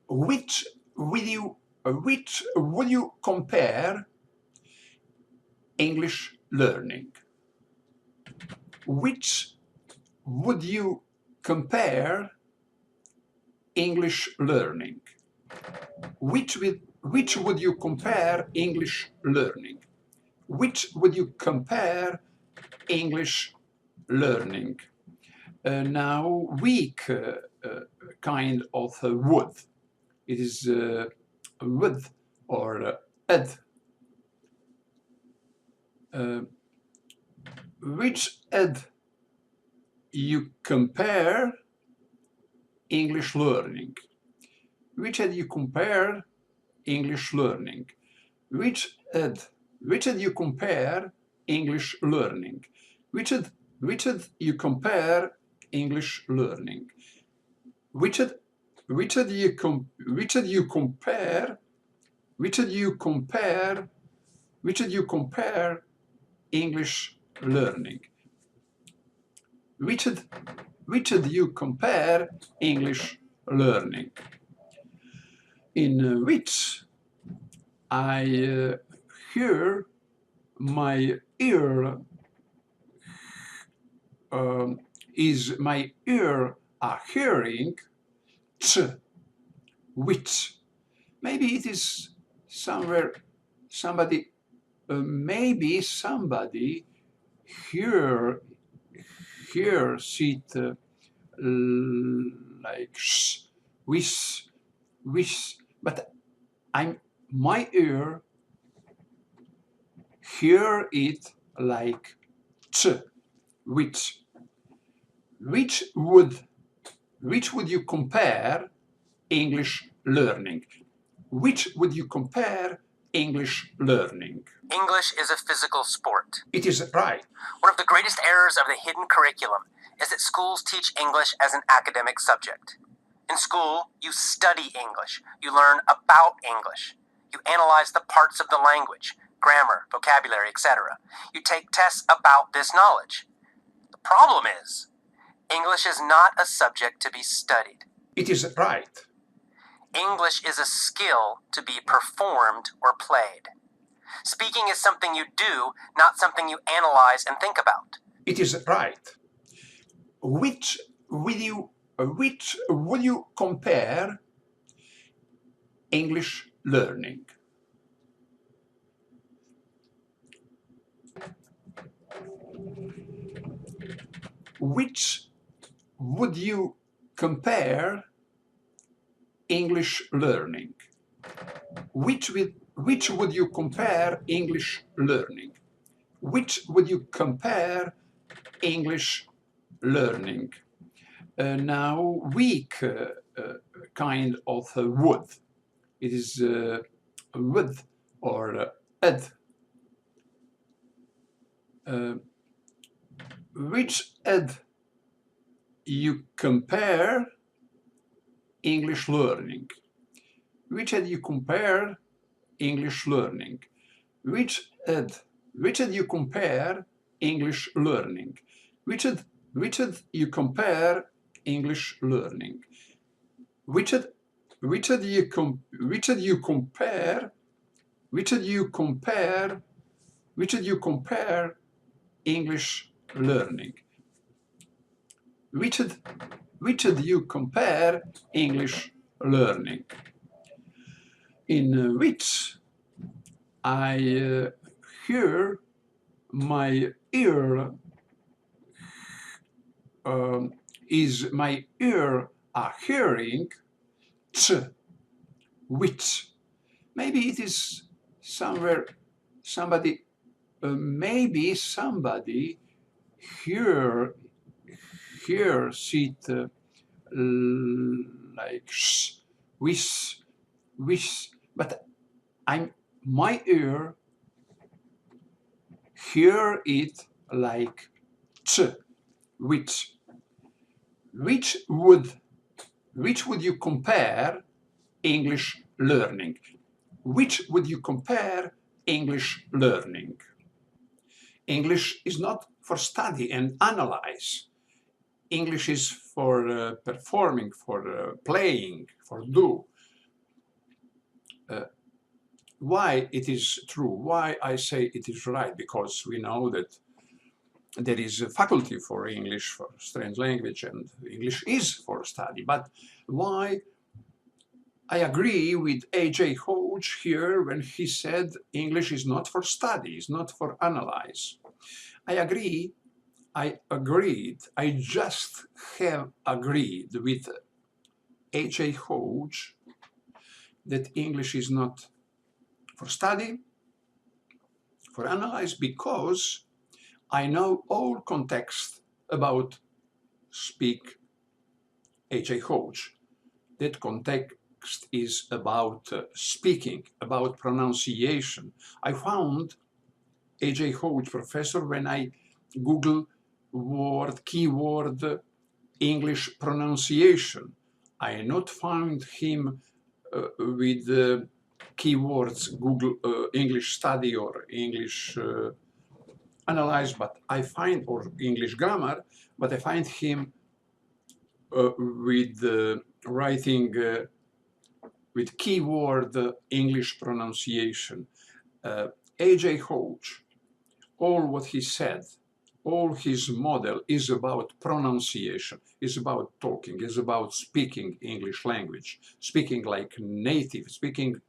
Which would you compare English learning? Which would you compare English learning? Which would you compare English learning? Which would you compare English learning? Now, weak kind of would. It is would or ed. Which ed you compare English learning? Which ed you compare English learning? Which ed you compare English learning? Which ed you compare English learning? Which ed you compare English learning? Which ed you compare English learning? In which I hear my ear is my ear a hearing which. Maybe it is somewhere somebody maybe somebody hears it like wish, but my ear hear it like which. Which would you compare English learning? Which would you compare English learning? English is a physical sport. It is right. One of the greatest errors of the hidden curriculum is that schools teach English as an academic subject. In school, you study English. You learn about English. You analyze the parts of the language, grammar, vocabulary, etc. You take tests about this knowledge. The problem is, English is not a subject to be studied. It is right. English is a skill to be performed or played. Speaking is something you do, not something you analyze and think about. It is right. Which would you compare English learning? Which would you compare English learning? Which would you compare English learning? Which would you compare English learning? Now, weak kind of would. It is would or ed. Which ed you compare English learning? Which ed you compare English learning? Which ed you compare English learning? Which ed you compare English learning? Which ed you compare English learning? Which ed you compare English learning? In which I hear my ear is my ear a hearing which. Maybe it is somewhere somebody maybe somebody hears it like wish, but my ear hear it like which. Which would you compare English learning? Which would you compare English learning? English is not for study and analyze. English is for performing, for playing, for do. why it is true, why I say it is right, because we know that there is a faculty for English, for strange language, and English is for study. But why I agree with A.J. Hoge here when he said English is not for study, it's not for analyze. I agree, I agreed, I just have agreed with A.J. Hoge that English is not for study, for analyze, because I know all context about speak A.J. Hoge. That context is about speaking, about pronunciation. I found A.J. Hoge professor when I Google keyword English pronunciation. I not found him with keywords Google English study or English analyze, but I find, or English grammar, but I find him with writing with keyword English pronunciation. A.J. Hoge, all what he said, all his model is about pronunciation, is about talking, is about speaking English language, speaking like native, speaking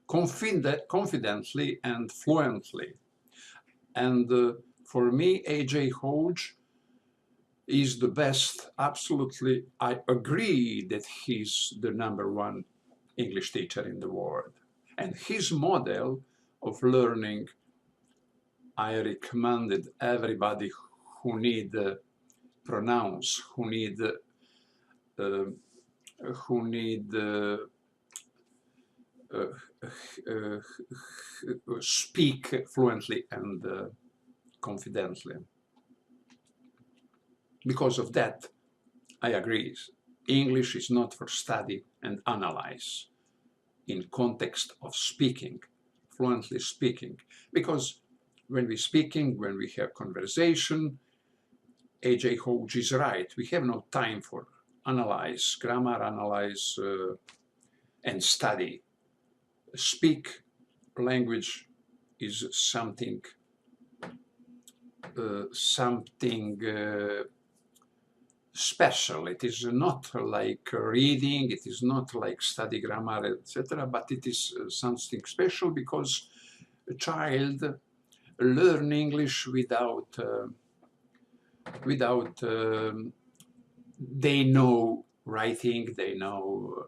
confidently and fluently. And for me, A.J. Hoge is the best. Absolutely, I agree that he's the #1 English teacher in the world. And his model of learning, I recommended everybody who need pronounce, who need uh, speak fluently and confidently. Because of that, I agree. English is not for study and analyze in context of speaking, fluently speaking. Because when we're speaking, when we have conversation, A.J. Hoge is right. We have no time for analyze, grammar analyze, and study. Speak language is something special. It is not like reading, it is not like study grammar, etc., but it is something special because a child learn English without they know writing, they know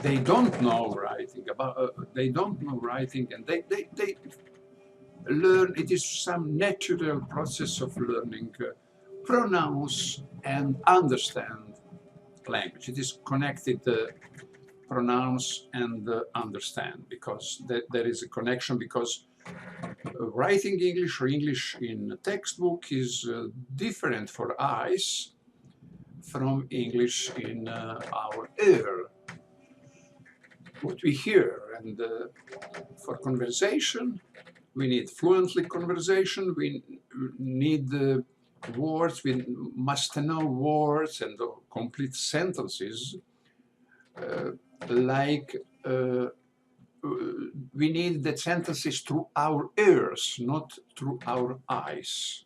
they don't know writing they don't know writing, and they learn. It is some natural process of learning pronounce and understand language. It is connected pronounce and understand, because there is a connection, because writing English or English in textbook is different for eyes from English in our ear, what we hear. And for conversation, we need fluently conversation, we need words, we must know words and complete sentences, like we need the sentences through our ears, not through our eyes.